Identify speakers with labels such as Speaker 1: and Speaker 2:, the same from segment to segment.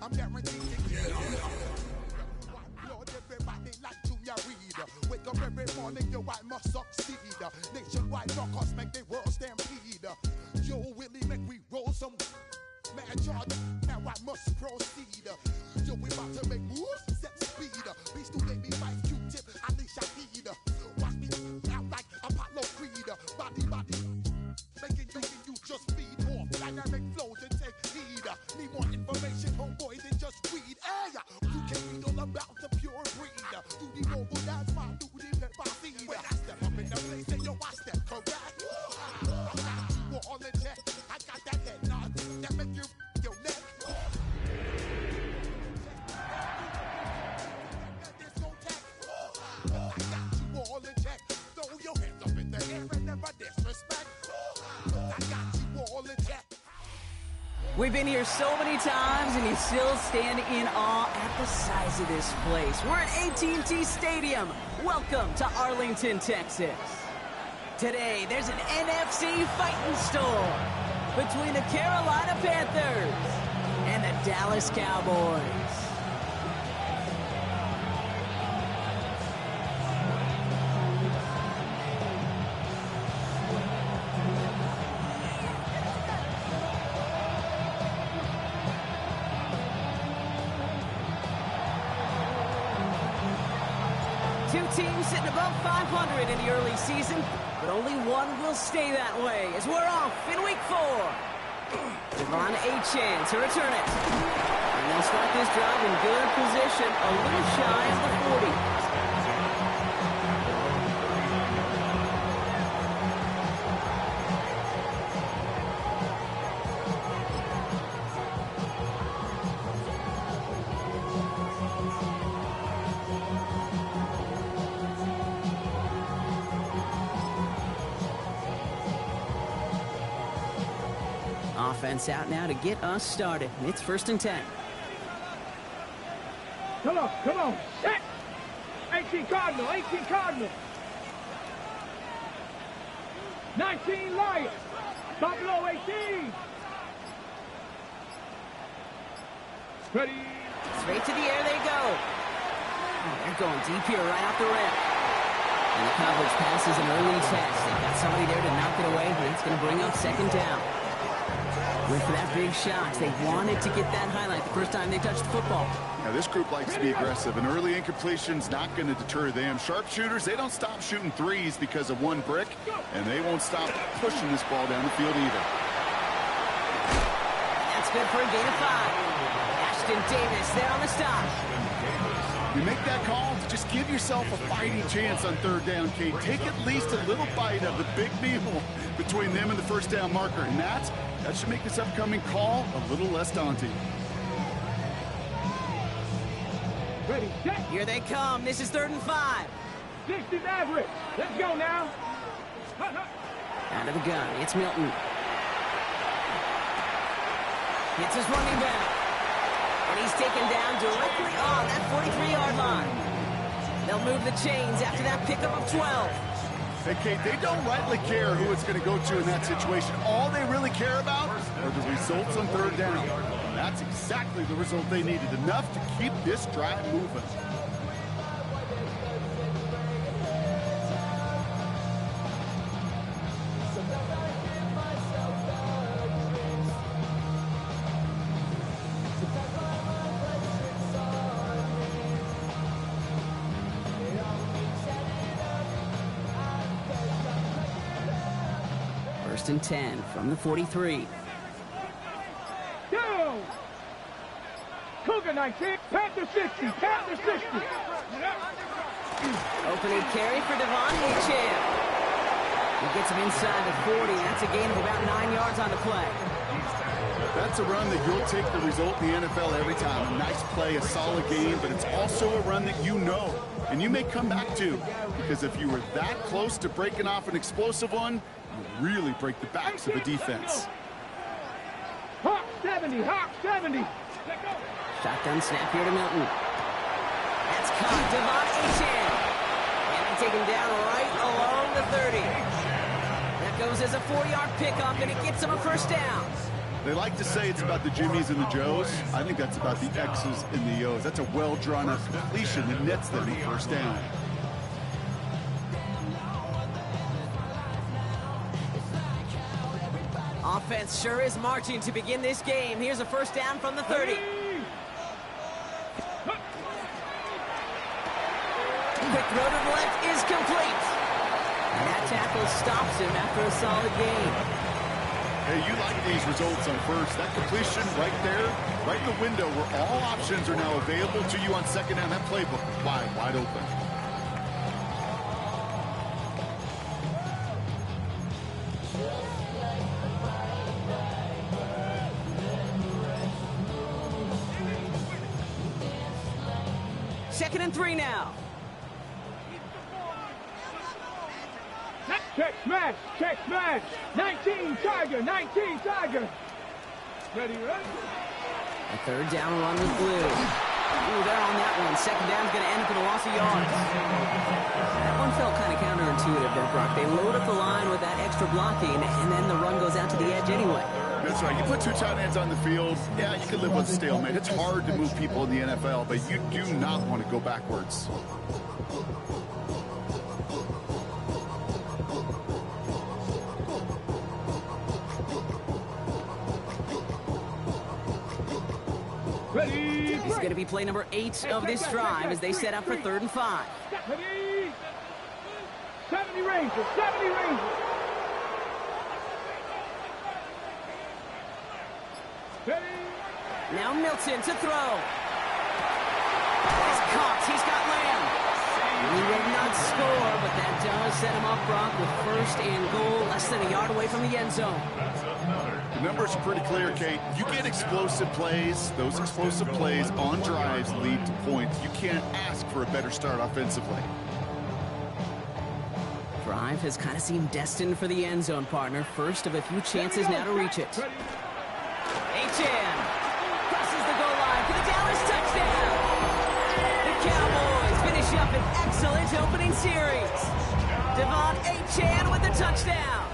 Speaker 1: I'm guaranteed to get Lord, everybody like Junior Reed. Wake up every morning, yo, I must succeed. Nationwide knockouts make the world stampede. Yo, Willie, make we roll some mad charge. Now I must proceed. Yo, we about to make moves, set speed. Please do let me fight Q-tip, at least I need. Watch me out like Apollo Creed. Body, making you just feed off dynamic flows and take heed. Need more information, homeboy, than just read. Hey, you can read all about the pure breed. Do the noble dance, my duty, pepper seed. When I step up in the place, say yo, I step correct. I got you all in check. I got that head nod that make you your neck. There's no tech. I got you all in check. Throw your hands up in the air and never disrespect. I got you all in check.
Speaker 2: We've been here so many times, and you still stand in awe at the size of this place. We're at AT&T Stadium. Welcome to Arlington, Texas. Today, there's an NFC fighting storm between the Carolina Panthers and the Dallas Cowboys. Two teams sitting above 500 in the early season, but only one will stay that way as we're off in week 4. Devon Achane to return it. And they'll start this drive in good position, a little shy of the 40. Offense out now to get us started. It's 1st and 10.
Speaker 3: Come on, set! 18 Cardinal. 19 Lions. Buffalo 18. Ready.
Speaker 2: Straight to the air they go. Oh, they're going deep here right off the rim. And the coverage passes an early test. They've got somebody there to knock it away, but it's going to bring up 2nd down. Went for that big shot. They wanted to get that highlight the first time they touched the football.
Speaker 4: Now, this group likes to be aggressive. An early incompletion's not going to deter them. Sharpshooters, they don't stop shooting threes because of one brick, and they won't stop pushing this ball down the field either.
Speaker 2: That's good for a gain of 5. Ashton Davis there on the stop.
Speaker 4: You make that call, just give yourself a fighting chance on 3rd down, Kate. Take at least a little bite of the big meal between them and the 1st down marker, and that should make this upcoming call a little less daunting.
Speaker 3: Ready, set.
Speaker 2: Here they come. This is 3rd and 5.
Speaker 3: 60 average. Let's go now.
Speaker 2: Out of the gun. It's Milton. It's his running back. And he's taken down directly on that 43-yard line. They'll move the chains after that pickup of 12.
Speaker 4: Hey, Kate, they don't rightly care who it's going to go to in that situation. All they really care about are the results on 3rd down. And that's exactly the result they needed, enough to keep this drive moving.
Speaker 2: First and 10 from the 43.
Speaker 3: Down. Cougar 19, Panther 60, Panther 60.
Speaker 2: Opening carry for Devon Achane. He gets him inside the 40. That's a gain of about 9 yards on the play.
Speaker 4: That's a run that you'll take the result in the NFL every time. A nice play, a solid game, but it's also a run that you know, and you may come back to, because if you were that close to breaking off an explosive one, you really break the backs of a defense.
Speaker 3: Hawk 70, Hawk 70.
Speaker 2: Shotgun snap here to Milton. That's caught. Devon Achane. And they take him down right along the 30. That goes as a 4-yard pickup, and it gets him a 1st down.
Speaker 4: They like to say it's about the Jimmies and the Joes. I think that's about the X's and the O's. That's a well-drawn-up completion that nets them a first down.
Speaker 2: Offense sure is marching to begin this game. Here's a first down from the 30. Quick throw to the left is complete. And that tackle stops him after a solid gain.
Speaker 4: Hey, you like these results on first. That completion right there, right in the window where all options are now available to you on second down. That playbook is wide open.
Speaker 2: Second and 3 now.
Speaker 3: Check smash, check smash. 19 Tiger, 19 Tiger. Ready, ready.
Speaker 2: A third down run with blue. Ooh, they're on that one. Second down's going to end up in a loss of yards. That one felt kind of counterintuitive there, Brock. They load up the line with that extra blocking, and then the run goes out to the edge anyway.
Speaker 4: That's right. You put two tight ends on the field, yeah, you can live with a stalemate. It's hard to move people in the NFL, but you do not want to go backwards.
Speaker 3: Ready.
Speaker 2: This is going to be play number 8 of this drive as they set up for 3rd and 5.
Speaker 3: Ready. 70 Rangers, 70 Rangers. Ready.
Speaker 2: Now Milton to throw. He's caught. He's got Lamb. He did not score, but that does set him up, Brock, with 1st and goal, less than a yard away from the end zone.
Speaker 4: The numbers are pretty clear, Kate. You get explosive plays. Those explosive plays on drives lead to points. You can't ask for a better start offensively.
Speaker 2: Drive has kind of seemed destined for the end zone, partner. First of a few chances now to reach it. Achane crosses the goal line for the Dallas touchdown. The Cowboys finish up an excellent opening series. Devon Achane with the touchdown.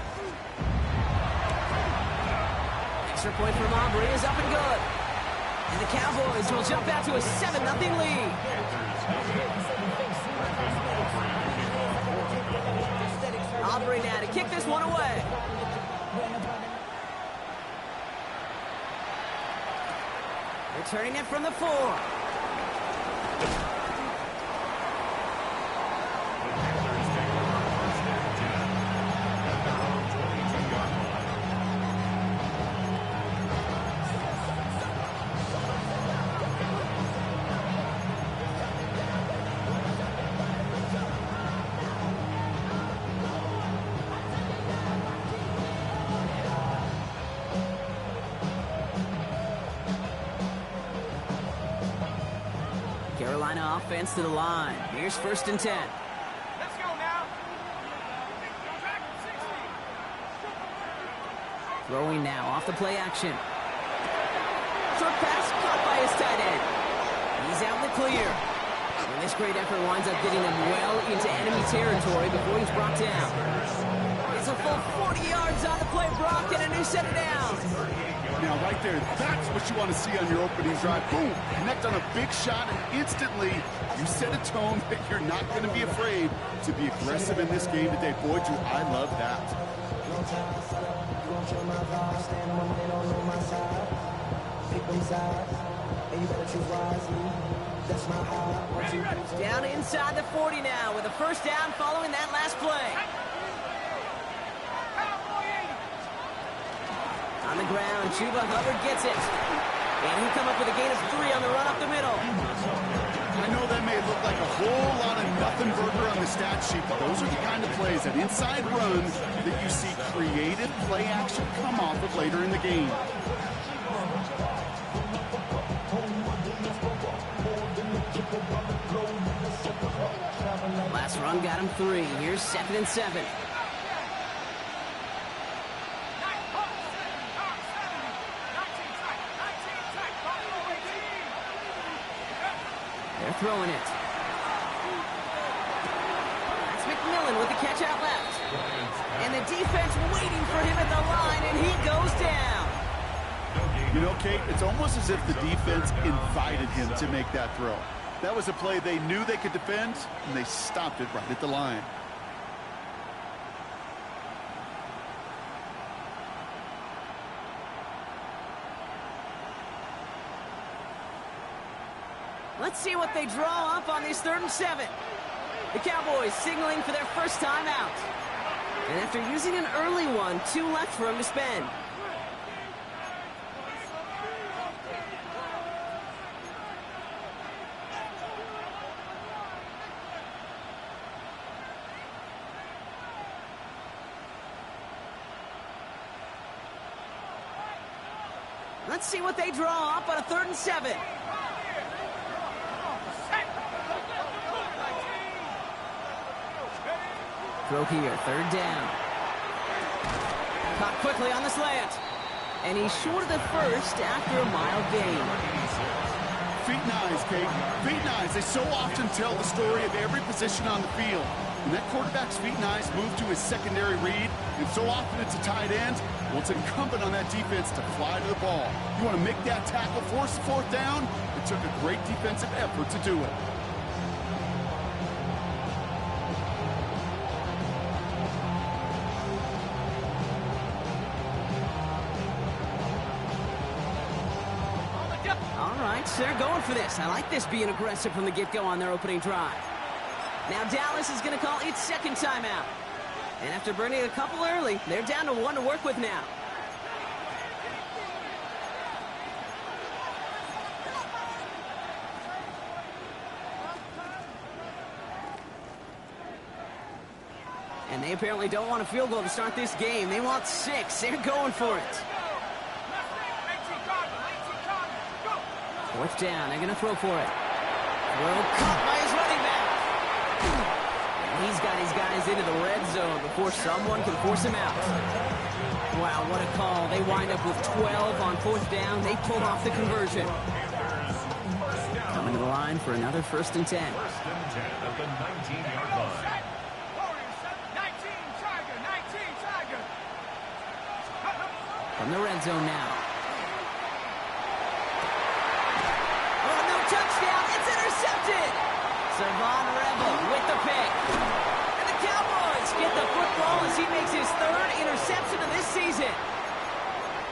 Speaker 2: Extra point from Aubrey is up and good. And the Cowboys will jump out to a 7-0 lead. Aubrey now to kick this one away. Returning it from the 4. Carolina offense to the line. Here's 1st and 10.
Speaker 3: Let's go now.
Speaker 2: Throwing now off the play action. Short pass caught by his tight end. He's out in the clear. And this great effort winds up getting him well into enemy territory before he's brought down. It's a full 40 yards on the play, Brock, and a new set of downs.
Speaker 4: Now, right there, that's what you want to see on your opening drive. Boom! Connect on a big shot, and instantly you set a tone that you're not going to be afraid to be aggressive in this game today. Boy, do I love that.
Speaker 2: Down inside the 40 now with a first down following that last play. On the ground, Chuba Hubbard gets it. And he'll come up with a gain of 3 on the run up the middle.
Speaker 4: I know that may look like a whole lot of nothing burger on the stat sheet, but those are the kind of plays, that inside run, that you see creative play action come off of later in the game.
Speaker 2: Last run got him 3. Here's 2nd and 7. They're throwing it. That's McMillan with the catch out left. And the defense waiting for him at the line, and he goes down.
Speaker 4: You know, Kate, it's almost as if the defense invited him to make that throw. That was a play they knew they could defend, and they stopped it right at the line.
Speaker 2: Let's see what they draw up on this 3rd and 7. The Cowboys signaling for their first time out. And after using an early one, 2 left for him to spend. Let's see what they draw up on a 3rd and 7. Throw here, 3rd down. Caught quickly on the slant. And he's short of the first after a mile gain.
Speaker 4: Feet and eyes, Kate. Feet and eyes. They so often tell the story of every position on the field. And that quarterback's feet and eyes move to his secondary read, and so often it's a tight end. Well, it's incumbent on that defense to fly to the ball. You want to make that tackle, force the 4th down? It took a great defensive effort to do it.
Speaker 2: They're going for this. I like this being aggressive from the get-go on their opening drive. Now Dallas is going to call its 2nd timeout. And after burning a couple early, they're down to 1 to work with now. And they apparently don't want a field goal to start this game. They want 6. They're going for it. 4th down. They're going to throw for it. Throw caught by his running back. And he's got his guys into the red zone before someone can force him out. Wow, what a call. They wind up with 12 on 4th down. They pulled off the conversion. Coming to the line for another 1st and 10.
Speaker 5: 1st and 10 at the 19-yard line.
Speaker 2: From the red zone now. Touchdown, it's intercepted! Savon Rebel with the pick. And the Cowboys get the football as he makes his 3rd interception of this season.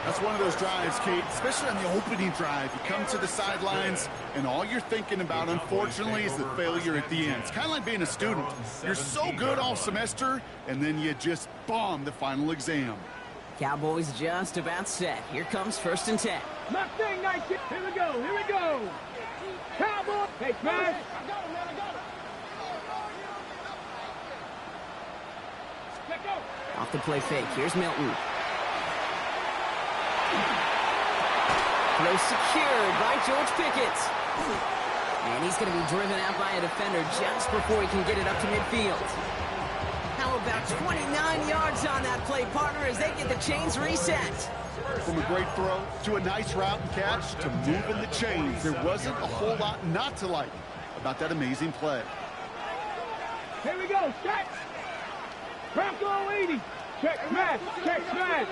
Speaker 4: That's one of those drives, Kate, especially on the opening drive. You come to the sidelines, and all you're thinking about, unfortunately, is the failure at the end. It's kind of like being a student. You're so good all semester, and then you just bomb the final exam.
Speaker 2: Cowboys just about set. Here comes 1st and 10.
Speaker 3: Left thing, 19. Here we go, here we go. Cowboy. Hey, smash.
Speaker 2: Off the play fake. Here's Milton. Throw secured by George Pickett. And he's going to be driven out by a defender just before he can get it up to midfield. How about 29 yards on that play, partner, as they get the chains reset.
Speaker 4: From a great throw to a nice route and catch to moving the chains, there wasn't a whole lot not to like about that amazing play.
Speaker 3: Here we go, set. Bronco 80. Check smash, check smash.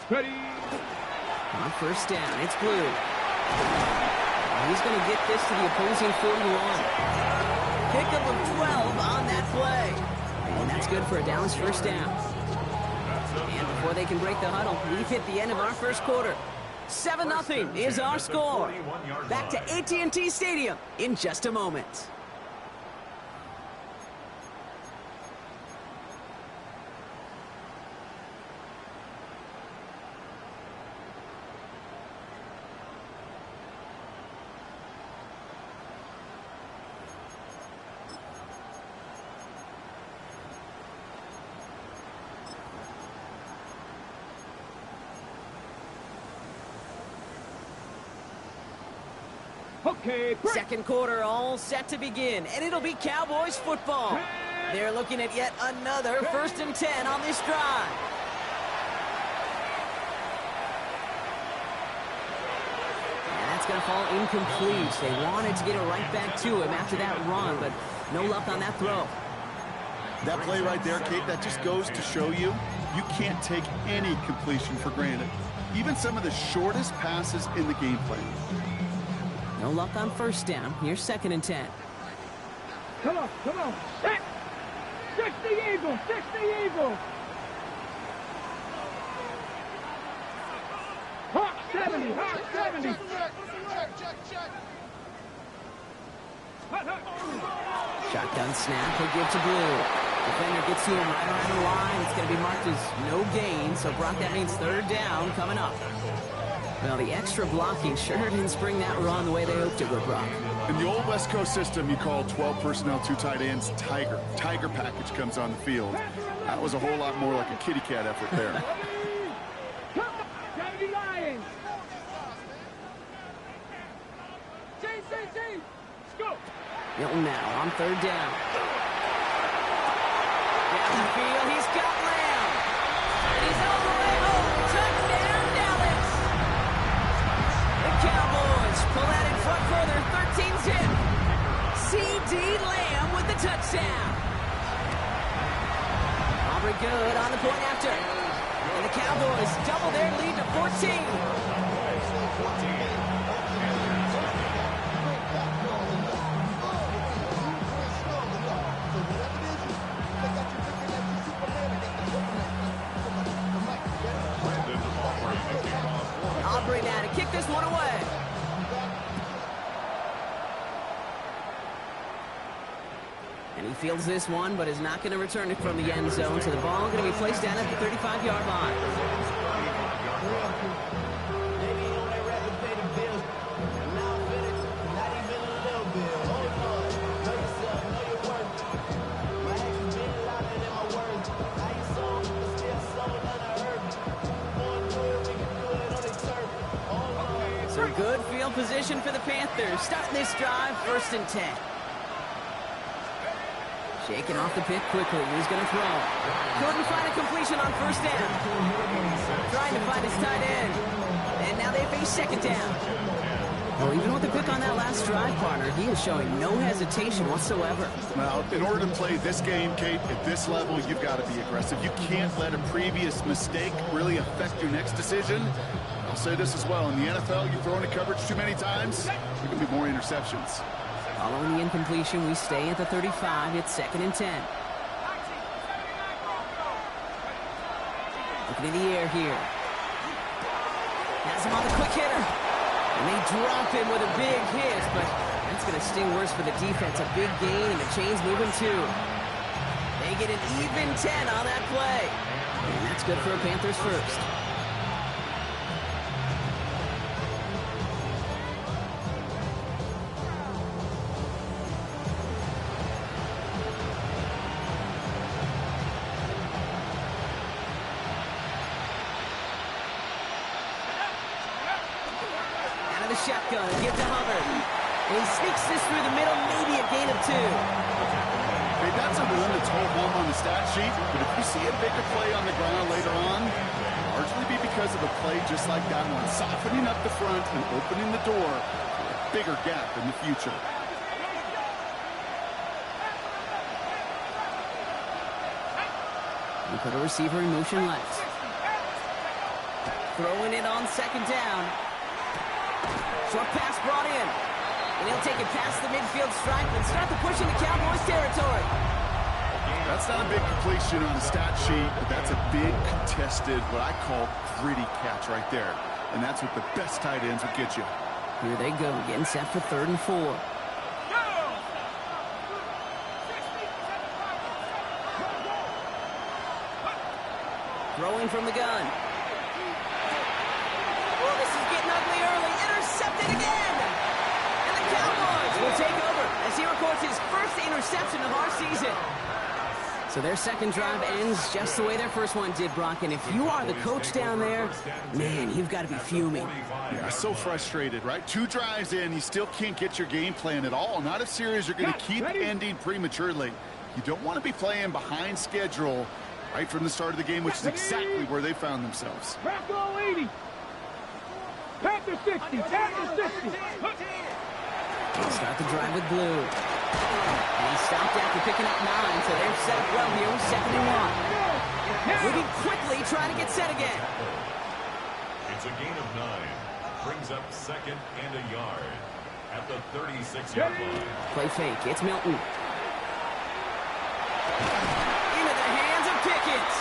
Speaker 3: Ready.
Speaker 2: On 1st down, it's Blue. He's going to get this to the opposing 41. Pickup of 12 on that play. And that's good for a Dallas 1st down. And before they can break the huddle, we've hit the end of our 1st quarter. 7-0 is our score. Back to AT&T Stadium in just a moment.
Speaker 3: Okay, break.
Speaker 2: 2nd quarter all set to begin, and it'll be Cowboys football. They're looking at yet another 1st and 10 on this drive. And that's going to fall incomplete. They wanted to get it right back to him after that run, but no luck on that throw.
Speaker 4: That play right there, Kate, that just goes to show you you can't take any completion for granted. Even some of the shortest passes in the game plan.
Speaker 2: No luck on first down. Here's 2nd and 10.
Speaker 3: Come on. Set. 60 Eagles. Hawk 70.
Speaker 2: Shotgun snap. He'll give to Blue. Defender gets to him right around the line. It's going to be marked as no gain. So, Brock, that means 3rd down coming up. Well, the extra blocking sure didn't spring that run the way they hoped it would, Brock.
Speaker 4: In the old West Coast system, you call 12 personnel, 2 tight ends, Tiger. Tiger package comes on the field. That was a whole lot more like a kitty cat effort there.
Speaker 2: Hilton now on 3rd down. Down the field, he's got Lamb. He's all the way home. Touchdown, Dallas. The Cowboys pull out in front for their 13-zip. C.D. Lamb with the touchdown. Aubrey good on the point after. And the Cowboys double their lead to 14. Aubrey now to kick this one away. And he fields this one, but is not going to return it from the end zone. So the ball going to be placed down at the 35-yard line. So good field position for the Panthers. Starting this drive, 1st and 10. Shaking off the pick quickly. He's going to throw. Couldn't find a completion on 1st down. Trying to find his tight end. And now they face 2nd down. Well, even with the pick on that last drive, partner, he is showing no hesitation whatsoever.
Speaker 4: Well, in order to play this game, Kate, at this level, you've got to be aggressive. You can't let a previous mistake really affect your next decision. I'll say this as well. In the NFL, you throw into coverage too many times, there can be more interceptions.
Speaker 2: Following the incompletion, we stay at the 35. It's 2nd and 10. Looking in the air here. Has him on the quick hitter. And they drop him with a big hit, but that's going to sting worse for the defense. A big gain, and the chain's moving too. They get an even 10 on that play. And that's good for a Panthers first. Shotgun, give to Hubbard. And he sneaks this through the middle, maybe a gain of 2.
Speaker 4: Hey, that's a run that's hold home on the stat sheet, but if you see a bigger play on the ground later on, it'll largely be because of a play just like that one, softening up the front and opening the door for a bigger gap in the future.
Speaker 2: We put a receiver in motion left. Throwing it on 2nd down. Short pass brought in. And he'll take it past the midfield stripe and start the push into Cowboys territory.
Speaker 4: That's not a big completion on the stat sheet, but that's a big contested, what I call gritty catch right there. And that's what the best tight ends will get you.
Speaker 2: Here they go, getting set for 3rd and 4. Throwing from the gun. Oh, this is getting ugly early. Intercepted again. And the Cowboys will take over as he records his first interception of our season. So their second drive ends just the way their first one did, Brock. And if you are the coach down there, man, you've got to be fuming.
Speaker 4: Yeah, so frustrated, right? 2 drives in, you still can't get your game plan at all. Not a series you're going to keep ending prematurely. You don't want to be playing behind schedule right from the start of the game, which is exactly where they found themselves.
Speaker 3: Bronco 80. Panther 60. Panther 60.
Speaker 2: Start the drive with Blue. And he stopped after picking up 9, so they're set up well here with 2nd and 1. Moving quickly, trying to get set again.
Speaker 5: It's a gain of 9. Brings up second and a yard at the 36-yard line.
Speaker 2: Play fake. It's Milton. Into the hands of Pickens.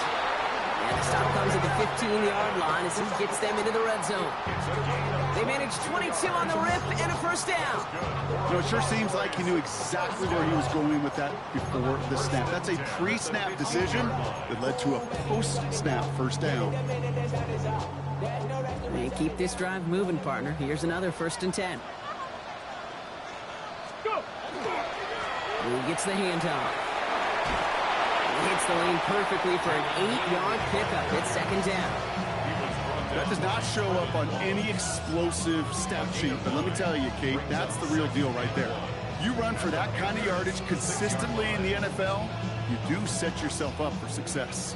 Speaker 2: And the stop comes at the 15-yard line as he gets them into the red zone. They managed 22 on the rip and a first down.
Speaker 4: You know, it sure seems like he knew exactly where he was going with that before the snap. That's a pre-snap decision that led to a post-snap first down.
Speaker 2: They keep this drive moving, partner. Here's another 1st and 10. He gets the handoff. He hits the lane perfectly for an 8-yard pickup. It's 2nd down.
Speaker 4: That does not show up on any explosive stat sheet, but let me tell you, Kate, that's the real deal right there. You run for that kind of yardage consistently in the NFL, you do set yourself up for success.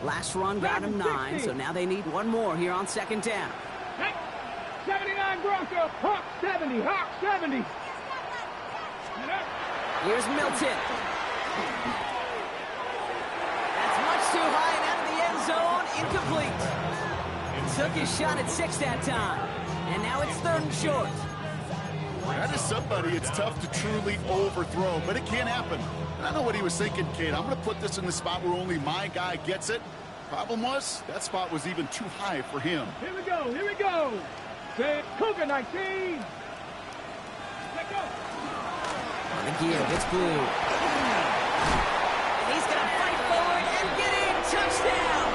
Speaker 2: Last run got him 9, so now they need one more here on 2nd down.
Speaker 3: 79 Broncos, Hawk 70, Hawk 70.
Speaker 2: Here's Milton. That's much too high and out of the end zone. Incomplete. Took his shot at 6 that time. And now it's 3rd and short.
Speaker 4: That is somebody it's tough to truly overthrow, but it can happen. And I know what he was thinking, Kate. I'm going to put this in the spot where only my guy gets it. Problem was, that spot was even too high for him.
Speaker 3: Here we go, here we go. Say, Cougar 19. Let go.
Speaker 2: On the gear, it's Blue. And he's going to fight forward and get in. Touchdown.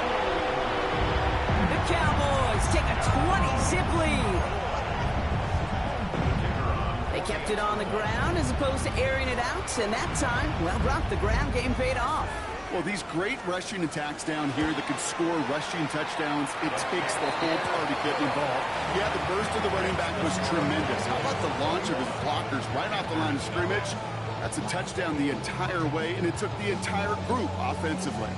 Speaker 2: The Cowboys take a 20-zip lead. They kept it on the ground as opposed to airing it out, and that time, well, Brock, the ground game paid off.
Speaker 4: Well, these great rushing attacks down here that can score rushing touchdowns, it takes the whole party getting involved. Yeah, the burst of the running back was tremendous. How about the launch of his blockers right off the line of scrimmage? That's a touchdown the entire way, and it took the entire group offensively.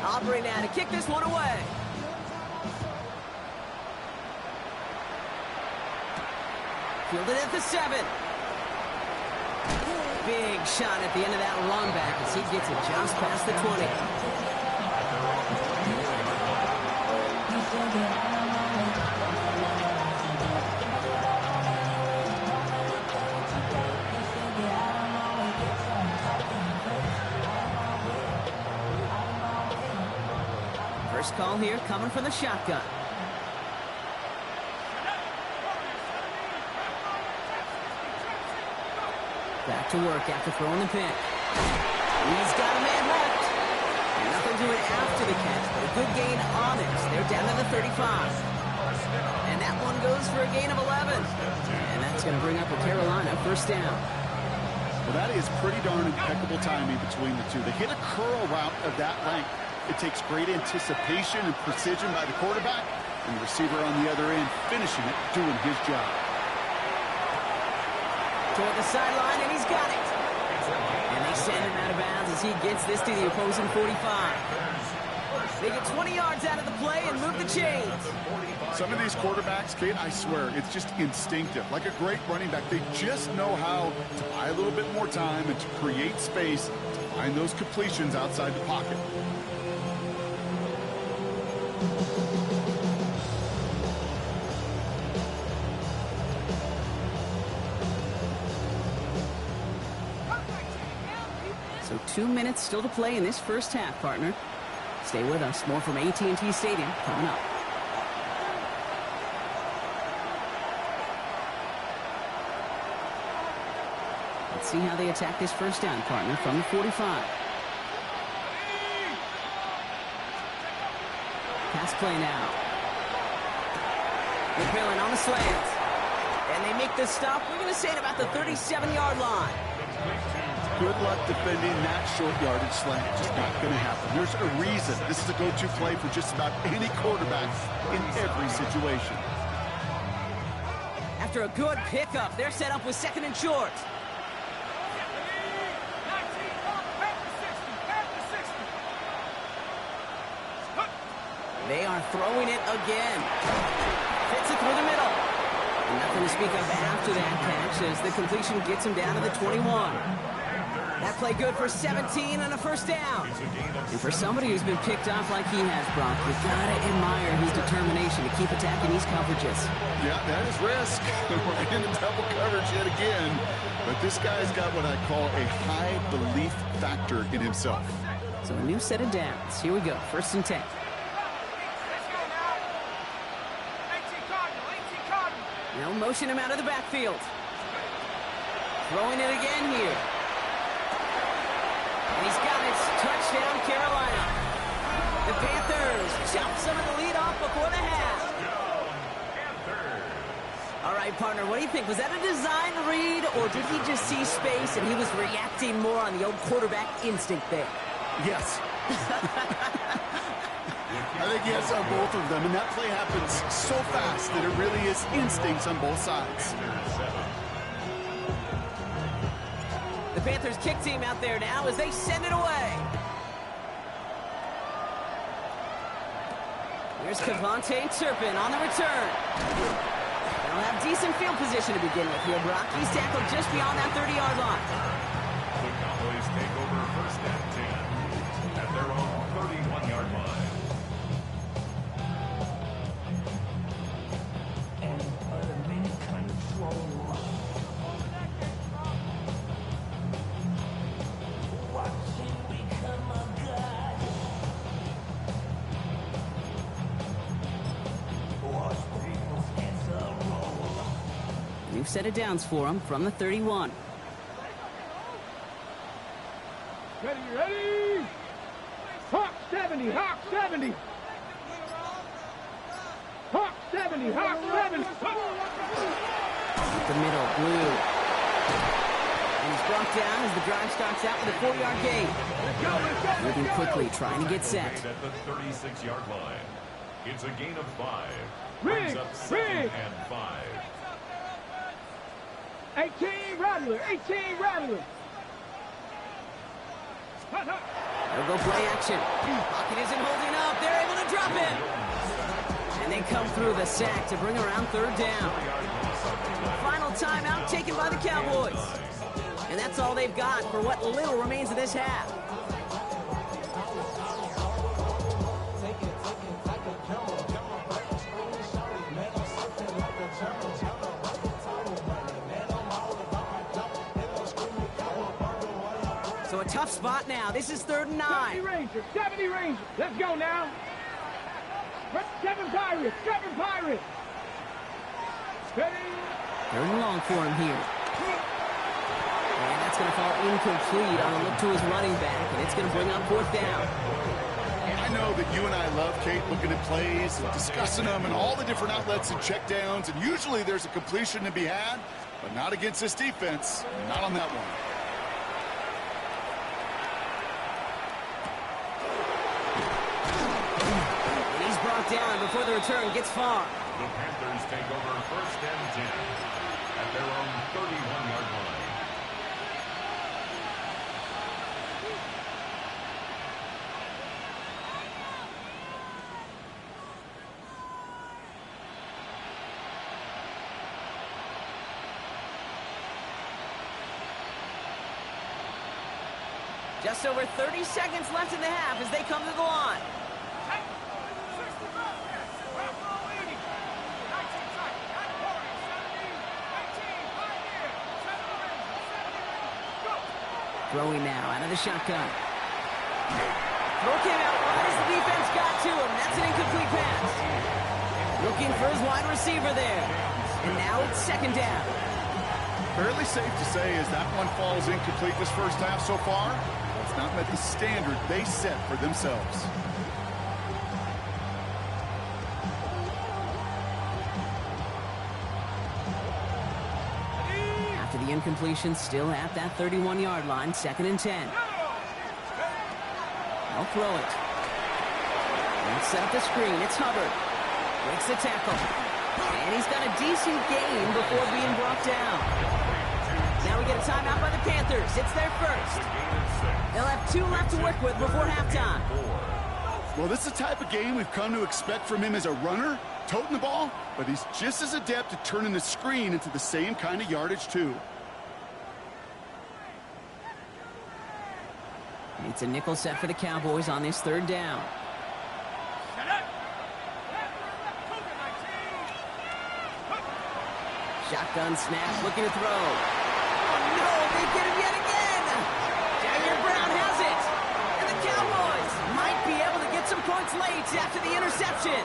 Speaker 2: Aubrey now to kick this one away. Fielded at the 7. Big shot at the end of that run back as he gets it just past the 20. First call here coming from the shotgun. Back to work after throwing the pick. He's got a man hooked. Nothing to it after the catch, but a good gain on it. They're down to the 35. And that one goes for a gain of 11. And that's going to bring up a Carolina 1st down.
Speaker 4: Well, that is pretty darn impeccable timing between the two. They hit a curl route of that length. It takes great anticipation and precision by the quarterback, and the receiver on the other end finishing it, doing his job.
Speaker 2: Toward the sideline, and he's got it. And they send him out of bounds as he gets this to the opposing 45. They get 20 yards out of the play and move the chains.
Speaker 4: Some of these quarterbacks, Kate, I swear, it's just instinctive. Like a great running back, they just know how to buy a little bit more time and to create space to find those completions outside the pocket.
Speaker 2: So 2 minutes still to play in this first half, partner. Stay with us. More from AT&T Stadium coming up. Let's see how they attack this first down, partner, from the 45. Pass play now. McMillan on the slant. And they make the stop, we're going to say at about the 37-yard line.
Speaker 4: Good luck defending that short yardage slant. Just not going to happen. There's a reason this is a go-to play for just about any quarterback in every situation.
Speaker 2: After a good pickup, they're set up with 2nd and short. They are throwing it again. Fits it through the middle. And nothing to speak of after that catch as the completion gets him down to the 21. That play good for 17 and a first down. And for somebody who's been picked off like he has, Brock, you gotta admire his determination to keep attacking these coverages.
Speaker 4: Yeah, that is risk. Right into double coverage yet again. But this guy's got what I call a high belief factor in himself.
Speaker 2: So a new set of downs. Here we go. First and 10. Now motion him out of the backfield. Throwing it again here. And he's got his touchdown, Carolina. The Panthers jump some of the lead off before the half. All right, partner, what do you think? Was that a design read, or did he just see space and he was reacting more on the old quarterback instinct there?
Speaker 4: Yes. I think he has on both of them, and that play happens so fast that it really is instincts on both sides.
Speaker 2: The Panthers kick team out there now as they send it away. Here's Kevontae Turpin on the return. They'll have decent field position to begin with here, Brock. He's tackled just beyond that 30-yard line.
Speaker 5: The Cowboys take over first and 10 at their own 31-yard line.
Speaker 2: New set of downs for him from the 31.
Speaker 3: Ready? Hawk 70, Hawk 70. Hawk 70, Hawk 70.
Speaker 2: The middle, blue. And he's brought down as the drive starts out with a 4-yard gain. Moving quickly, trying to get set.
Speaker 5: At the 36-yard line. It's a gain of 5. Brings up second and 5.
Speaker 3: 18 Rattler, 18 Rattler.
Speaker 2: They'll go play action. Pocket isn't holding up. They're able to drop it. And they come through the sack to bring around third down. Final timeout taken by the Cowboys. And that's all they've got for what little remains of this half. So a tough spot now. This is 3rd and 9.
Speaker 3: 70 Rangers. Let's go now. 7 Pirates, 7 Pirates. Ready?
Speaker 2: 3rd and long for him here. And that's going to fall incomplete on a look to his running back, and it's going to bring up 4th down.
Speaker 4: I know that you and I love, Kate, looking at plays and discussing them and all the different outlets and checkdowns, and usually there's a completion to be had, but not against this defense, not on that one.
Speaker 2: And he's brought down before the return gets far.
Speaker 5: The Panthers take over first and 10 at their own 31-yard line.
Speaker 2: Just over 30 seconds left in the half as they come to the line. Throwing now out of the shotgun. Throw came out wide as the defense got to him. That's an incomplete pass. Looking for his wide receiver there. And now it's 2nd down.
Speaker 4: Fairly safe to say as that one falls incomplete this first half so far, it's not met the standard they set for themselves.
Speaker 2: After the incompletion, still at that 31-yard line, 2nd and 10. I'll throw it. And set up the screen. It's Hubbard. Breaks the tackle. And he's got a decent gain before being brought down. Now we get a timeout by the Panthers. It's their first. They'll have 2 left to work with before halftime.
Speaker 4: Well, this is the type of game we've come to expect from him as a runner, toting the ball, but he's just as adept at turning the screen into the same kind of yardage, too.
Speaker 2: It's a nickel set for the Cowboys on this third down. Shotgun snap, looking to throw. Oh, no, they get him yet again. Daniel Brown has it. And the Cowboys might be able to get some points late after the interception.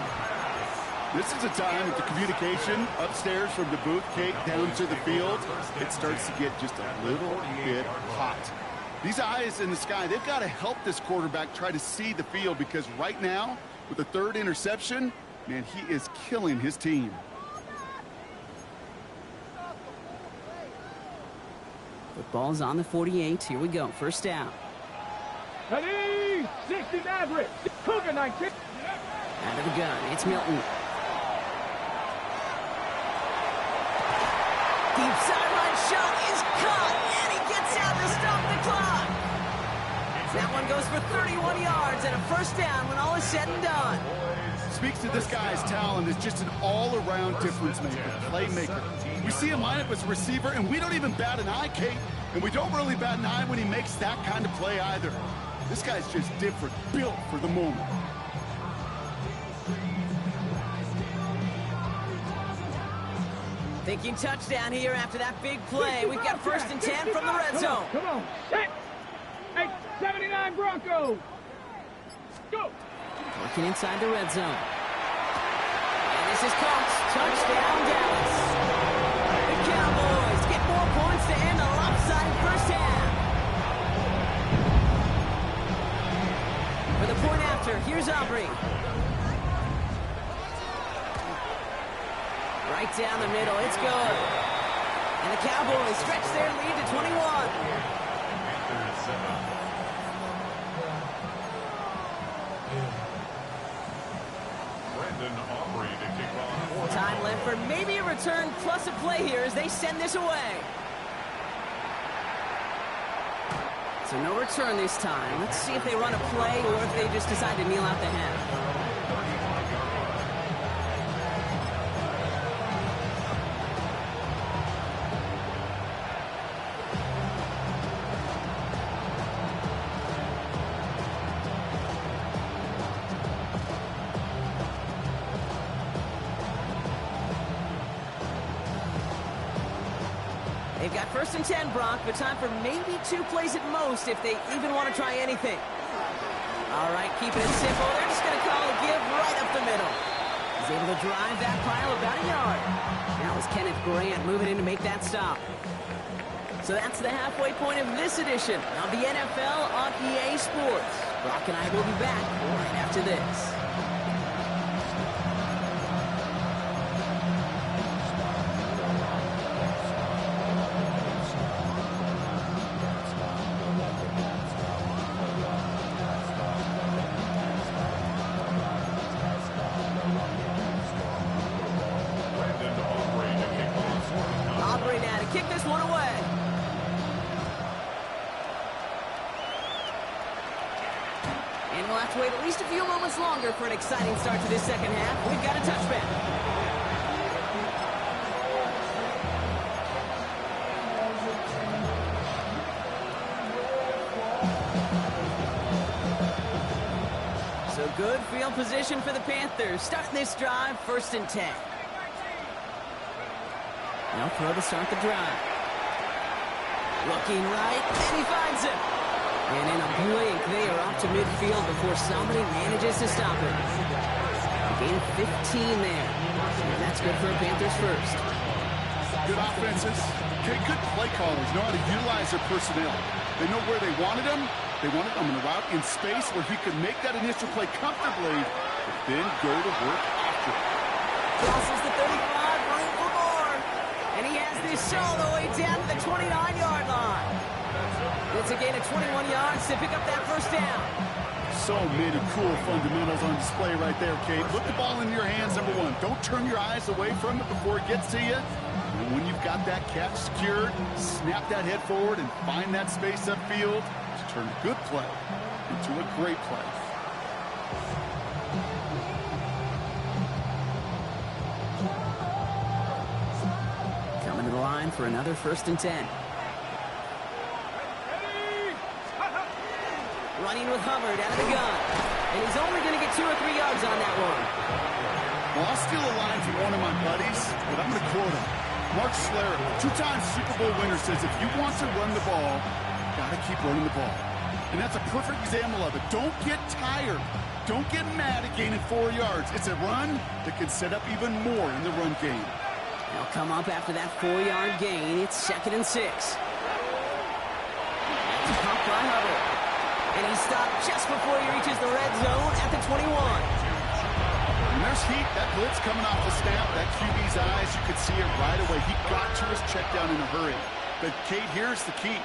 Speaker 4: This is a time that the communication upstairs from the booth, Kate, down to the field, it starts to get just a little bit hot. These eyes in the sky, they've got to help this quarterback try to see the field, because right now, with the third interception, man, he is killing his team.
Speaker 2: Football's on the 48. Here we go. First down.
Speaker 3: Ready? 60 Maverick. Cougar 19.
Speaker 2: Out of the gun. It's Milton. Deep sideline shot is caught, and he gets out to stop the clock. That one goes for 31 yards and a first down when all is said and done.
Speaker 4: Speaks to this guy's talent as just an all-around difference maker, playmaker. We see him line up as a receiver, and we don't even bat an eye, Kate. And we don't really bat an eye when he makes that kind of play either. This guy's just different, built for the moment.
Speaker 2: Thinking touchdown here after that big play. We've got first and 10 from the red zone.
Speaker 3: Come on. Set. 79 Broncos. Go.
Speaker 2: Working inside the red zone. And this is caught. Touchdown, Dallas. The Cowboys get more points to end a lopsided first half. For the point after, here's Aubrey. Right down the middle, it's good. And the Cowboys stretch their lead to 21. Time left for maybe a return plus a play here as they send this away. So no return this time. Let's see if they run a play or if they just decide to kneel out the half. They've got first and 10, Brock, but time for maybe 2 plays at most if they even want to try anything. All right, keeping it simple. They're just going to call a give right up the middle. He's able to drive that pile about a yard. Now it's Kenneth Grant moving in to make that stop. So that's the halfway point of this edition of the NFL on EA Sports. Brock and I will be back right after this. Wait at least a few moments longer for an exciting start to this second half. We've got a touchback. So good field position for the Panthers. Starting this drive, first and 10. Now throw to start the drive. Looking right, and he finds it. And in a blink, they are off to midfield before somebody manages to stop it. Gain of 15 there. And that's good for a Panthers first.
Speaker 4: Good offenses. Okay, good play callers know how to utilize their personnel. They know where they wanted them. They wanted them in a route in space where he could make that initial play comfortably, but then go to work after it.
Speaker 2: Crosses the 35, room for more. And he has this all the way down to the 29-yard line. It's a gain of 21 yards to pick up that first down.
Speaker 4: So many cool fundamentals on display right there, Kate. Put the ball in your hands, number one. Don't turn your eyes away from it before it gets to you. And when you've got that catch secured, snap that head forward and find that space upfield to turn a good play into a great play.
Speaker 2: Coming to the line for another 1st and 10. Running with Hubbard out of the gun. And he's only going to get 2 or 3 yards on that one.
Speaker 4: Well, I'll steal a line from one of my buddies, but I'm going to quote him. Mark Schlereth, 2-time Super Bowl winner, says if you want to run the ball, got to keep running the ball. And that's a perfect example of it. Don't get tired. Don't get mad at gaining 4 yards. It's a run that can set up even more in the run game.
Speaker 2: They'll come up after that 4-yard gain. It's 2nd and 6. That's a pump by Hubbard. And he's stopped just before he reaches the red zone at the 21.
Speaker 4: And there's heat. That blitz coming off the snap. That QB's eyes, you could see it right away. He got to his check down in a hurry. But, Kate, here's the key.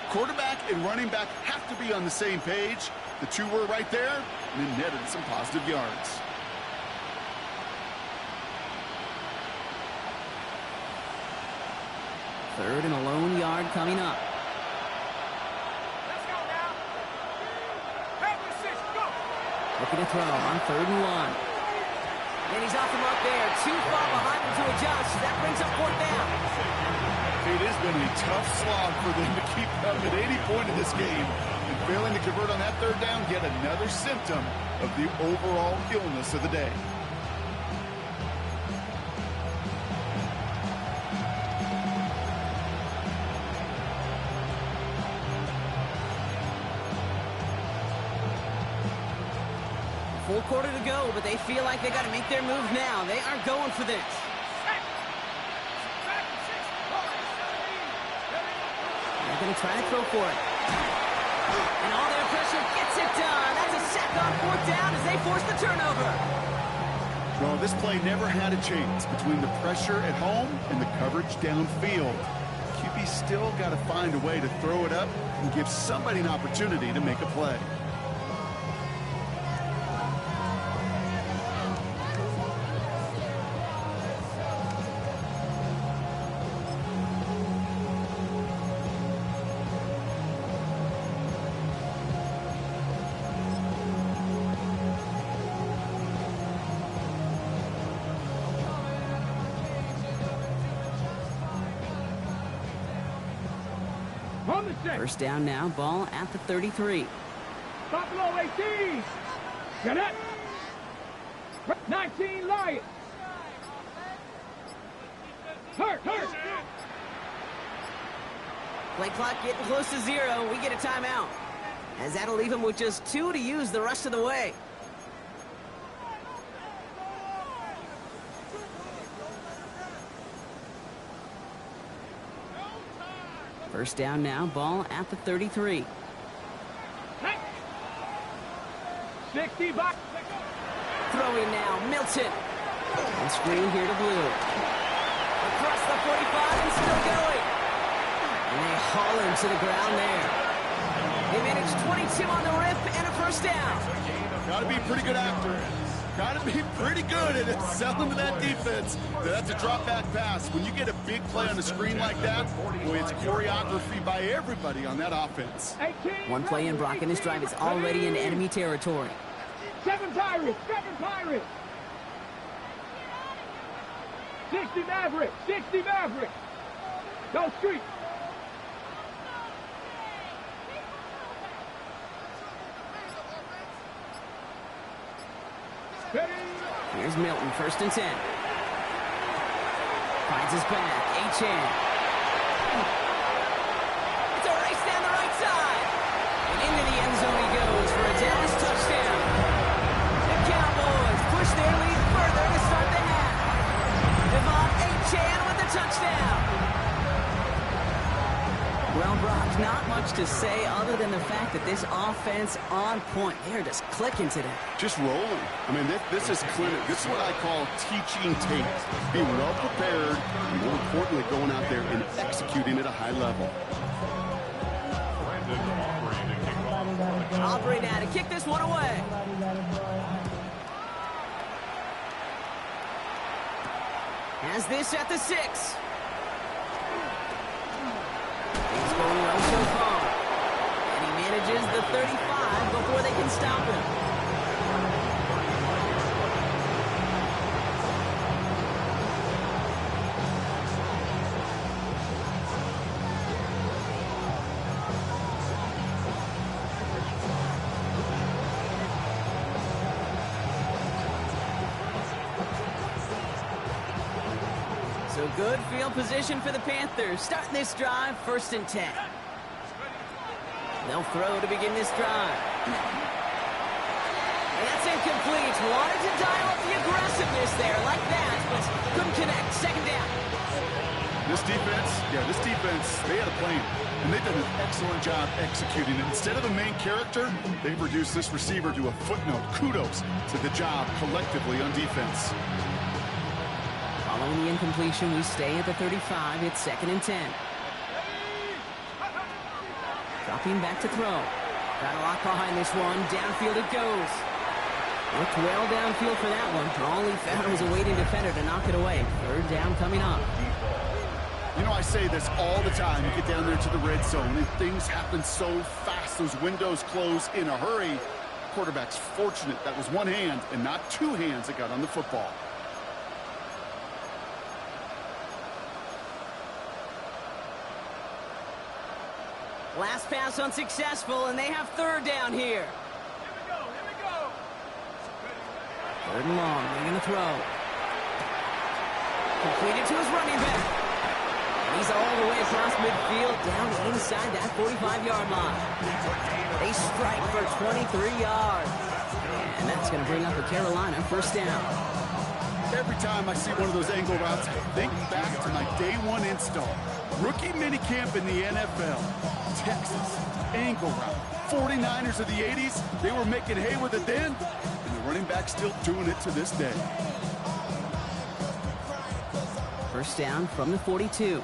Speaker 4: Quarterback and running back have to be on the same page. The two were right there, and it netted some positive yards.
Speaker 2: Third and a lone yard coming up. Looking to throw on 3rd and 1. And he's off the mark there. Too far behind him to adjust. That brings up 4th down.
Speaker 4: It has been a tough slog for them to keep up at 80 point in this game. And failing to convert on that 3rd down, yet another symptom of the overall illness of the day.
Speaker 2: Full quarter to go, but they feel like they got to make their move now. They are going for this. They're going to try to throw for it. And all their pressure gets it done. That's a sack on 4th down as they force the turnover.
Speaker 4: Well, this play never had a chance between the pressure at home and the coverage downfield. QB still got to find a way to throw it up and give somebody an opportunity to make a play.
Speaker 3: On the set.
Speaker 2: 1st down now, ball at the 33.
Speaker 3: Buffalo 18. Get it. 19 Lions. Hurt.
Speaker 2: Play clock getting close to 0. We get a timeout. As that'll leave him with just 2 to use the rest of the way. First down now, ball at the 33.
Speaker 3: 60 back.
Speaker 2: Throwing now, Milton. And screen here to Blue. Across the 45 and still going. And they haul him to the ground there. They managed 22 on the rip and a 1st down.
Speaker 4: Got to be a pretty good actor. Got to be pretty good at selling to that defense. That's a drop-back pass. When you get a big play on the screen like that, boy, it's choreography by everybody on that offense.
Speaker 3: 18,
Speaker 2: One play in Brock and his drive is already in enemy territory.
Speaker 3: 7 Pirates. 60 Mavericks. Go street.
Speaker 2: Here's Milton, 1st and 10. Finds his back, Achane. It's a race down the right side. And into the end zone he goes for a Dallas touchdown. The Cowboys push their lead further to start the half. Devon Achane with the touchdown. Well, Brock, not much to say other than the fact that this offense on point. They're just clicking today.
Speaker 4: Just rolling. I mean, this is clinic. This is what I call teaching tape. Being well prepared, and more importantly, going out there and executing at a high level.
Speaker 2: Aubrey now to kick this one away. Has this at the 6. He's going well so far. And he manages the 35 before they can stop him. So good field position for the Panthers. Starting this drive, 1st and 10. They'll throw to begin this drive. And that's incomplete. Wanted to dial up the aggressiveness there like that, but couldn't connect. 2nd down.
Speaker 4: This defense, they had a plan, and they've done an excellent job executing it. Instead of a main character, they've reduced this receiver to a footnote. Kudos to the job collectively on defense.
Speaker 2: Following the incompletion, we stay at the 35. It's 2nd and 10. Dropping back to throw. Got a lot behind this one. Downfield it goes. Looked well downfield for that one. All he found was a waiting defender to knock it away. 3rd down coming up.
Speaker 4: You know, I say this all the time. You get down there to the red zone, and things happen so fast. Those windows close in a hurry. Quarterback's fortunate that was one hand and not two hands that got on the football.
Speaker 2: Last pass unsuccessful, and they have 3rd down here. 3rd and long. They're going to throw. Completed to his running back. He's all the way across midfield, down inside that 45-yard line. They strike for 23 yards. And that's going to bring up a Carolina 1st down.
Speaker 4: Every time I see one of those angle routes, I think back to my day 1 install. Rookie minicamp in the NFL. Texas, angle route. 49ers of the 80s, they were making hay with it then, and the running back's still doing it to this day.
Speaker 2: 1st down from the 42.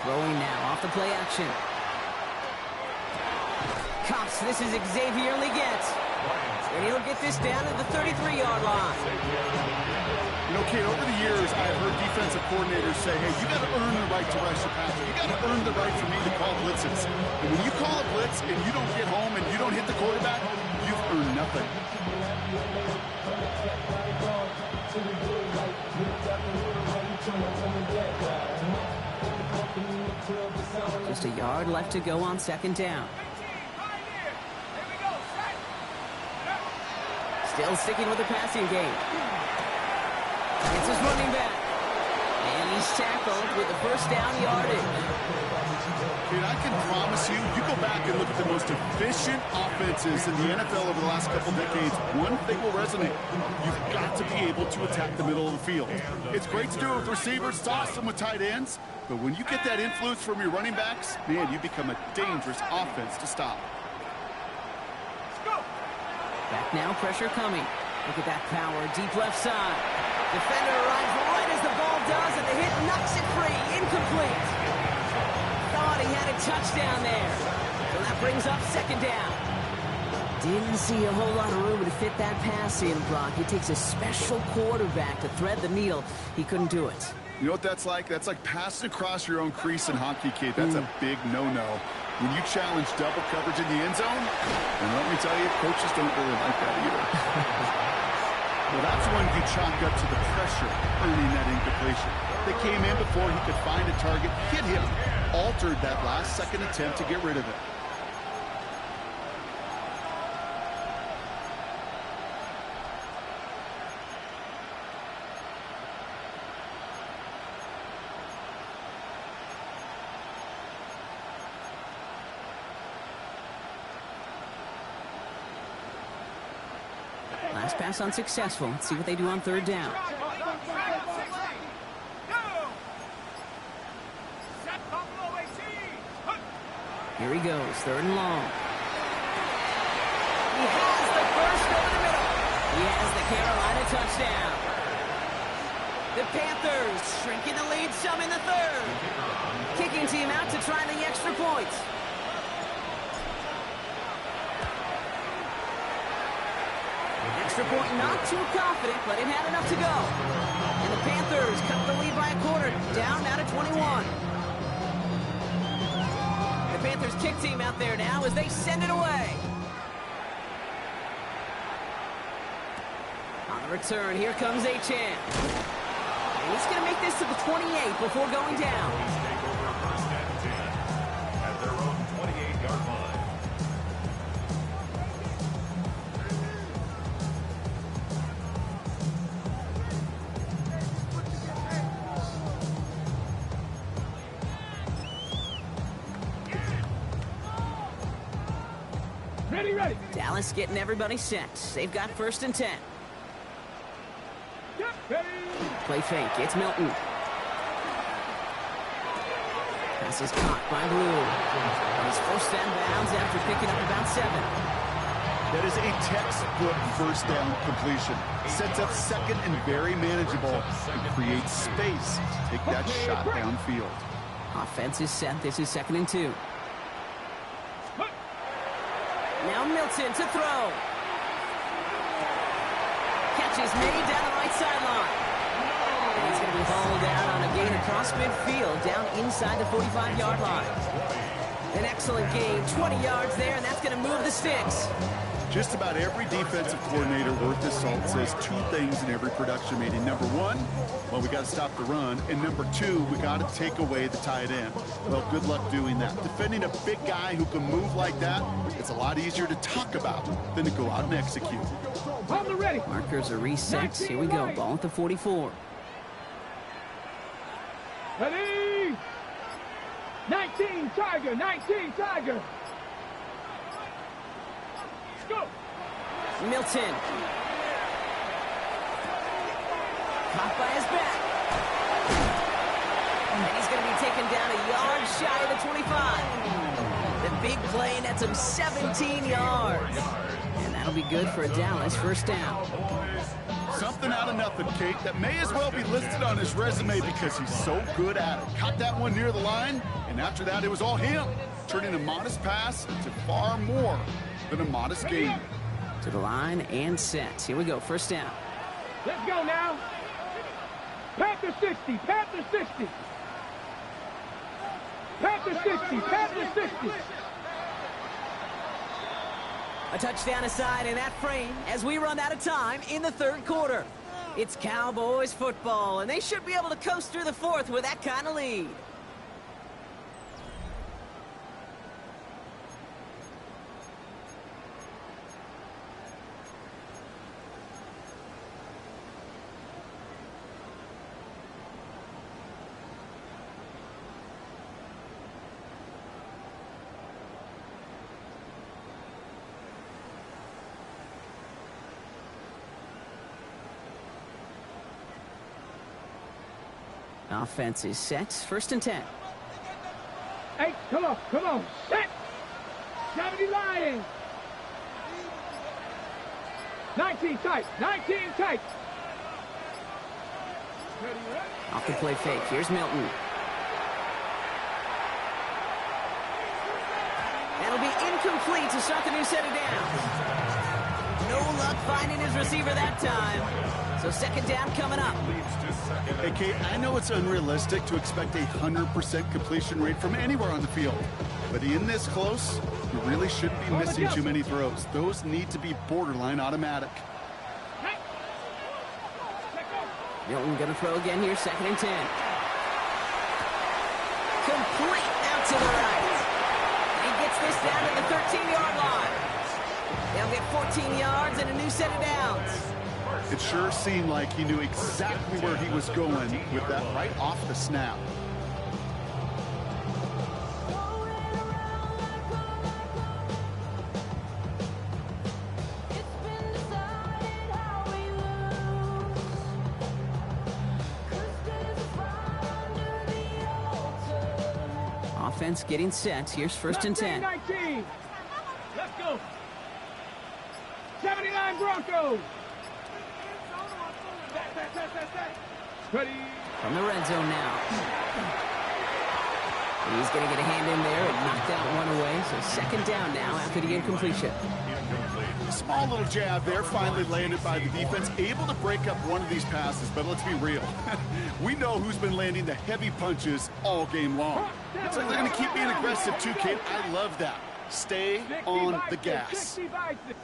Speaker 2: Throwing now off the play action. Cops, this is Xavier Leggett. And he'll get this down at the 33-yard line.
Speaker 4: You know, Kate, over the years, I've heard defensive coordinators say, hey, you got to earn the right to rush the passer. You got to earn the right for me to call blitzes. And when you call a blitz and you don't get home and you don't hit the quarterback, you've earned nothing.
Speaker 2: Just a yard left to go on 2nd down. Still sticking with the passing game. It's his running back. And he's tackled with the 1st down yardage.
Speaker 4: Dude, I can promise you, you go back and look at the most efficient offenses in the NFL over the last couple decades, one thing will resonate. You've got to be able to attack the middle of the field. It's great to do it with receivers, it's awesome with tight ends, but when you get that influence from your running backs, man, you become a dangerous offense to stop.
Speaker 2: Back now, pressure coming. Look at that power, deep left side. Defender arrives right as the ball does, and the hit knocks it free. Incomplete. Thought he had a touchdown there. So that brings up 2nd down. Didn't see a whole lot of room to fit that pass in, Brock. It takes a special quarterback to thread the needle. He couldn't do it.
Speaker 4: You know what that's like? That's like passing across your own crease in hockey, Kate. That's a big no-no. When you challenge double coverage in the end zone, and let me tell you, coaches don't really like that either. Well, that's when you chalk up to the pressure earning that incompletion. They came in before he could find a target, hit him, altered that last-second attempt to get rid of it.
Speaker 2: Last pass unsuccessful. Let's see what they do on 3rd down. Here he goes, 3rd and long. He has the first over the middle. He has the Carolina touchdown. The Panthers shrinking the lead some in the 3rd. Kicking team out to try the extra points. Extra point not too confident, but it had enough to go. And the Panthers cut the lead by a quarter, down now to 21. The Panthers kick team out there now as they send it away. On the return, here comes Achane. And he's going to make this to the 28 before going down.
Speaker 5: Take over 1st and 10 at their own 28-yard line.
Speaker 3: Ready, ready.
Speaker 2: Dallas getting everybody set. They've got 1st and 10.
Speaker 3: Yep. Ready.
Speaker 2: Play fake. It's Milton. Pass is caught by Blue. He's first down bounds after picking up about 7.
Speaker 4: That is a textbook first down completion. Sets up second and very manageable and creates space to take that shot downfield.
Speaker 2: Offense is set. This is 2nd and 2. Now Milton to throw. Catch is made down the right sideline. And he's going to be hauled down on a gain across midfield, down inside the 45-yard line. An excellent gain, 20 yards there, and that's going to move the sticks.
Speaker 4: Just about every defensive coordinator worth his salt says 2 things in every production meeting. Number 1, well, we got to stop the run. And number 2, we got to take away the tight end. Well, good luck doing that. Defending a big guy who can move like that, it's a lot easier to talk about than to go out and execute.
Speaker 3: On the ready.
Speaker 2: Markers are reset. Here we go. Ball at the 44.
Speaker 3: Ready. 19 Tiger. 19 Tiger. Go.
Speaker 2: Milton. Caught by his back. And he's going to be taken down a yard shy of the 25. The big play nets him 17 yards. And that'll be good for a Dallas 1st down.
Speaker 4: Something out of nothing, Kate, that may as well be listed on his resume because he's so good at it. Caught that one near the line, and after that, it was all him, turning a modest pass into far more than a modest gain.
Speaker 2: To the line and set. Here we go. 1st down.
Speaker 3: Let's go now. Panther 60. Panther 60. Panther 60. Panther 60.
Speaker 2: A touchdown aside in that frame as we run out of time in the 3rd quarter. It's Cowboys football, and they should be able to coast through the 4th with that kind of lead. Offense is set. 1st and 10.
Speaker 3: Hey, come on, come on. Set. 70 Lions. 19 tight. 19 tight.
Speaker 2: Off the play fake. Here's Milton. That'll be incomplete to start the new set of downs. No luck finding his receiver that time. So 2nd down coming up.
Speaker 4: Hey, Kate, I know it's unrealistic to expect a 100% completion rate from anywhere on the field. But in this close, you really shouldn't be missing too many throws. Those need to be borderline automatic.
Speaker 2: Milton going to throw again here. 2nd and 10. Complete out to the right. And he gets this down to the 13-yard line. They'll get 14 yards and a new set of downs.
Speaker 4: It sure seemed like he knew exactly where he was going with that right off the snap.
Speaker 2: Offense getting set. Here's 1st and 10.
Speaker 3: 19. Let's go. 79 Broncos. Ready.
Speaker 2: From the red zone now. He's going to get a hand in there and knock that one away. So 2nd down now after the incompletion.
Speaker 4: A small little jab there, finally landed by the defense. Able to break up one of these passes, but let's be real. We know who's been landing the heavy punches all game long. Looks like they're going to keep being aggressive too, Kate. I love that. Stay on the gas.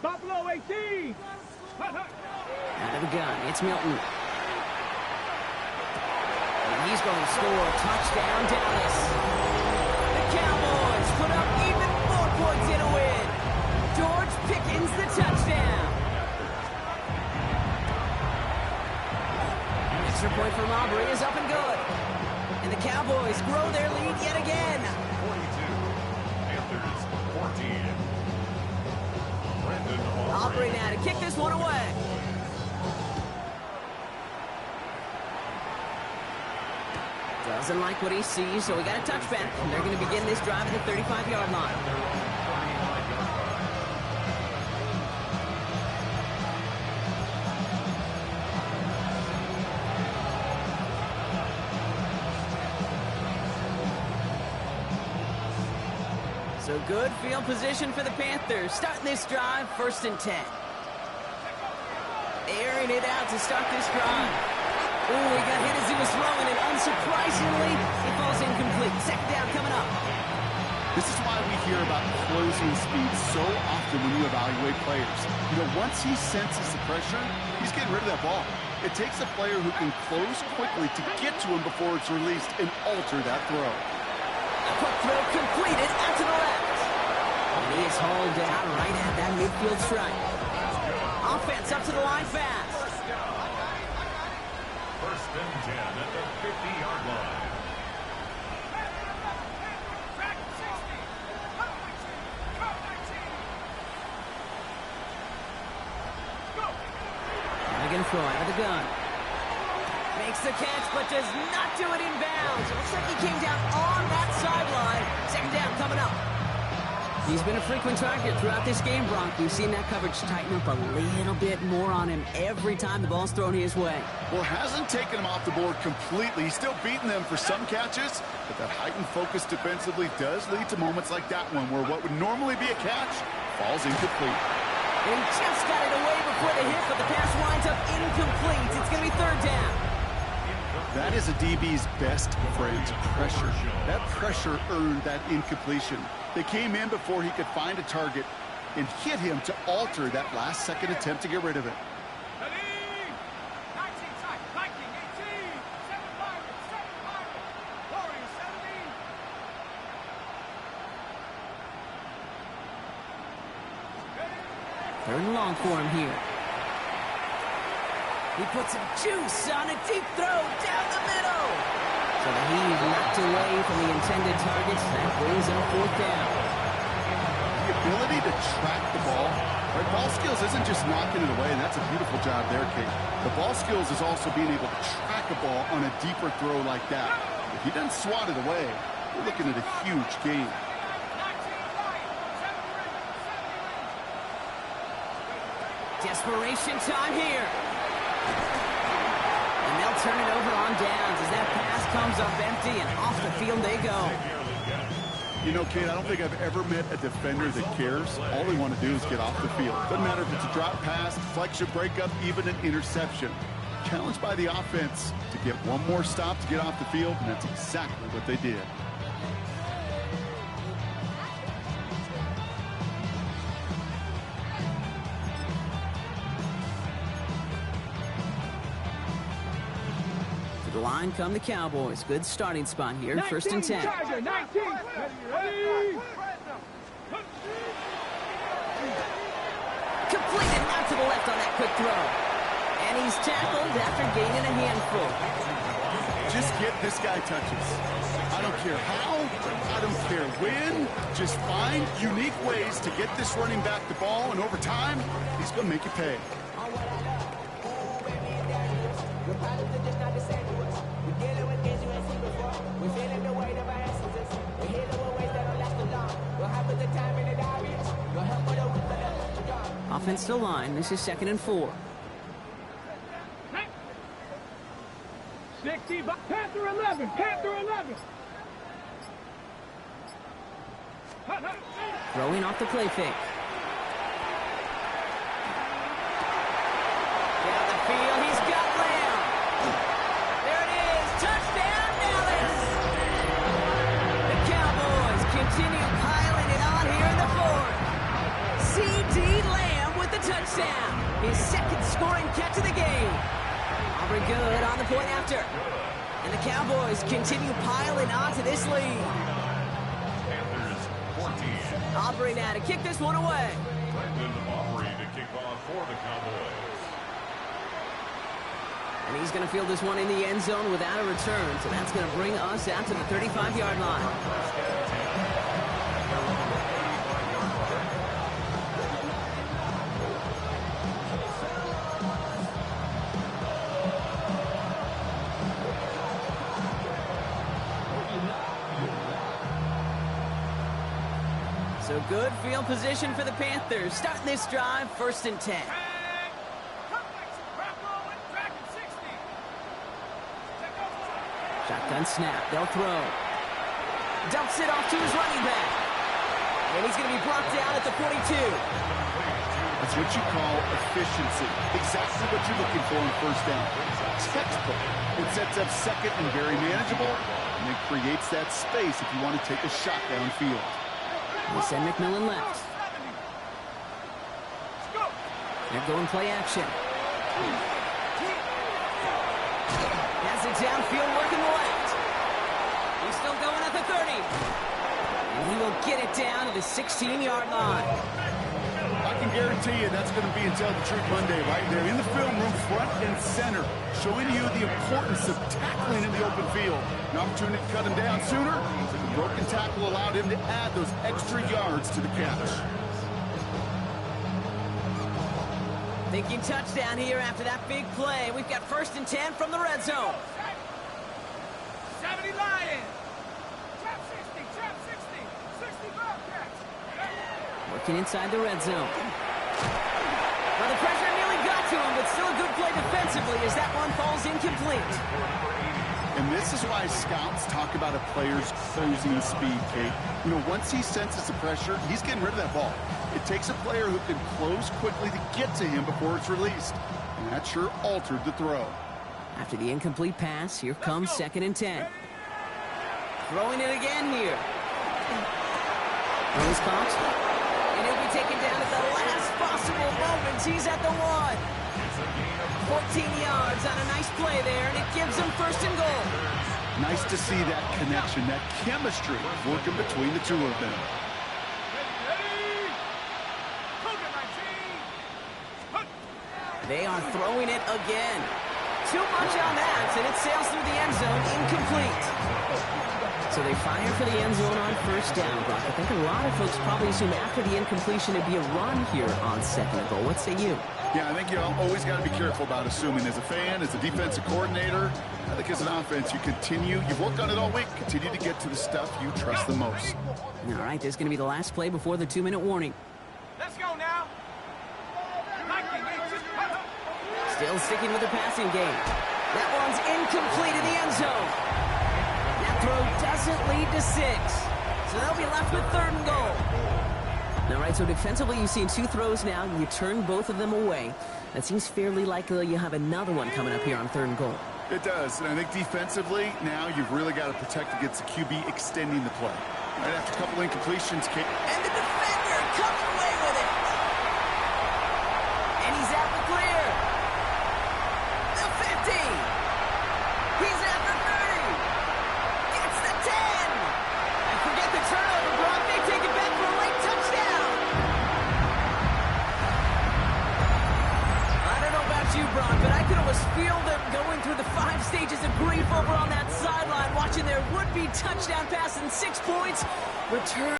Speaker 3: Buffalo 18.
Speaker 2: Out of the gun, it's Milton. And he's going to score a touchdown, Dallas. The Cowboys put up even more points in a win. George Pickens the touchdown. Extra point from Aubrey is up and good. And the Cowboys grow their lead yet again.
Speaker 5: 42. Panthers 14.
Speaker 2: Aubrey now to kick this one away. Doesn't like what he sees, so we got a touchback. And they're going to begin this drive at the 35-yard line. So good field position for the Panthers. Starting this drive, 1st and 10. Airing it out to start this drive. Ooh, he got hit as he was throwing it. Unsurprisingly, it falls incomplete. 2nd down coming up.
Speaker 4: This is why we hear about closing speed so often when you evaluate players. You know, once he senses the pressure, he's getting rid of that ball. It takes a player who can close quickly to get to him before it's released and alter that throw.
Speaker 2: A quick throw completed out to the left. And he is hauled down right at that midfield stripe. Offense up to the line fast.
Speaker 5: 1st and 10 at the 50-yard line.
Speaker 2: Again, throw out of the gun. Makes the catch, but does not do it in bounds. It looks like he came down on that sideline. 2nd down coming up. He's been a frequent target throughout this game, Bronk. We've seen that coverage tighten up a little bit more on him every time the ball's thrown his way.
Speaker 4: Well, hasn't taken him off the board completely. He's still beating them for some catches, but that heightened focus defensively does lead to moments like that one where what would normally be a catch falls incomplete.
Speaker 2: And he just got it away before the hit, but the pass winds up incomplete. It's going to be 3rd down.
Speaker 4: That is a DB's best friend, pressure. That pressure earned that incompletion. They came in before he could find a target and hit him to alter that last-second attempt to get rid of it.
Speaker 2: Third and long for him here. He puts some juice on a deep throw down the middle. So he's knocked away from the intended targets. That brings him 4th down.
Speaker 4: The ability to track the ball. Right? Ball skills isn't just knocking it away, and that's a beautiful job there, Kate. The ball skills is also being able to track a ball on a deeper throw like that. If he doesn't swat it away, we're looking at a huge gain.
Speaker 2: Desperation time here. And they'll turn it over on downs as that pass comes up empty and off the field they go.
Speaker 4: You know, Kate, I don't think I've ever met a defender that cares. All they want to do is get off the field. Doesn't matter if it's a drop pass, deflection, breakup, even an interception. Challenged by the offense to get one more stop to get off the field, and that's exactly what they did.
Speaker 2: To the line come the Cowboys. Good starting spot here. 1st and 10.
Speaker 3: Tiger, 19.
Speaker 2: Completed out to the left on that quick throw. And he's tackled after gaining a handful.
Speaker 4: Just get this guy touches. I don't care how, I don't care when. Just find unique ways to get this running back the ball, and over time, he's going to make you pay.
Speaker 2: Offense to line. This is 2nd and 4.
Speaker 3: 60, Panther 11, Panther 11.
Speaker 2: Throwing off the play fake. Down the field, he's got Lamb. There it is, touchdown Dallas. The Cowboys continue piling it on here in the 4th. C.D. Lamb with the touchdown. His 2nd scoring catch of the game. Aubrey good on the point after. And the Cowboys continue piling onto this lead.
Speaker 5: Panthers 14.
Speaker 2: Aubrey now to kick this one away.
Speaker 5: Brendan Aubrey to kick off for the Cowboys.
Speaker 2: And he's going to field this one in the end zone without a return. So that's going to bring us out to the 35-yard line. Good field position for the Panthers. Starting this drive, 1st and 10. Shotgun snap. They'll throw. Dumps it off to his running back. And he's going to be brought down at the 42.
Speaker 4: That's what you call efficiency. Exactly what you're looking for on 1st down. Textbook. It sets up 2nd and very manageable, and it creates that space if you want to take a shot downfield.
Speaker 2: They send McMillan left. They're going play action. Has it downfield, working the left. He's still going at the 30. And he will get it down to the 16-yard line.
Speaker 4: I can guarantee you that's going to be Tell the Truth Monday right there in the film room, front and center, showing you the importance of tackling in the open field. An opportunity to cut him down sooner. The broken tackle allowed him to add those extra yards to the catch.
Speaker 2: Thinking touchdown here after that big play. We've got 1st and 10 from the red zone.
Speaker 3: 70 Lions. Trap 60, trap 60, 60 Bobcats.
Speaker 2: Working inside the red zone. Well, the pressure nearly got to him, but still a good play defensively as that one falls incomplete.
Speaker 4: And this is why scouts talk about a player's closing speed, Kate. You know, once he senses the pressure, he's getting rid of that ball. It takes a player who can close quickly to get to him before it's released. And that sure altered the throw.
Speaker 2: After the incomplete pass, here comes 2nd and 10. Throwing it again here. Throws caught. And he'll be taken down at the last possible moment. He's at the 1. 14 yards on a nice play there, and it gives him 1st and goal.
Speaker 4: Nice to see that connection, that chemistry working between the two of them.
Speaker 2: They are throwing it again. Too much on that, and it sails through the end zone, incomplete. So they fire for the end zone on 1st down, Brock. I think a lot of folks probably assume after the incompletion it'd be a run here on 2nd and goal. What say you?
Speaker 4: Yeah, I think you always got to be careful about assuming. As a fan, as a defensive coordinator, I think as an offense, you've worked on it all week. Continue to get to the stuff you trust the most.
Speaker 2: All right, this is going to be the last play before the 2-minute warning.
Speaker 3: Let's go now.
Speaker 2: Still sticking with the passing game. That one's incomplete in the end zone. That throw doesn't lead to 6. So they'll be left with 3rd and goal. All right, so defensively, you've seen 2 throws now. You turn both of them away. That seems fairly likely you have another one coming up here on 3rd and goal.
Speaker 4: It does, and I think defensively, now you've really got to protect against the QB extending the play. Right after a couple incompletions, Kate.
Speaker 2: And the defender comes away with it. And he's at the clear. The 50. He's at the 30. Gets the 10. And forget the turnover, Brock. They take it back for a late touchdown. I don't know about you, Brock, but I could almost feel them going through the 5 stages of grief over on that sideline, watching their would-be touchdown pass and 6 points return.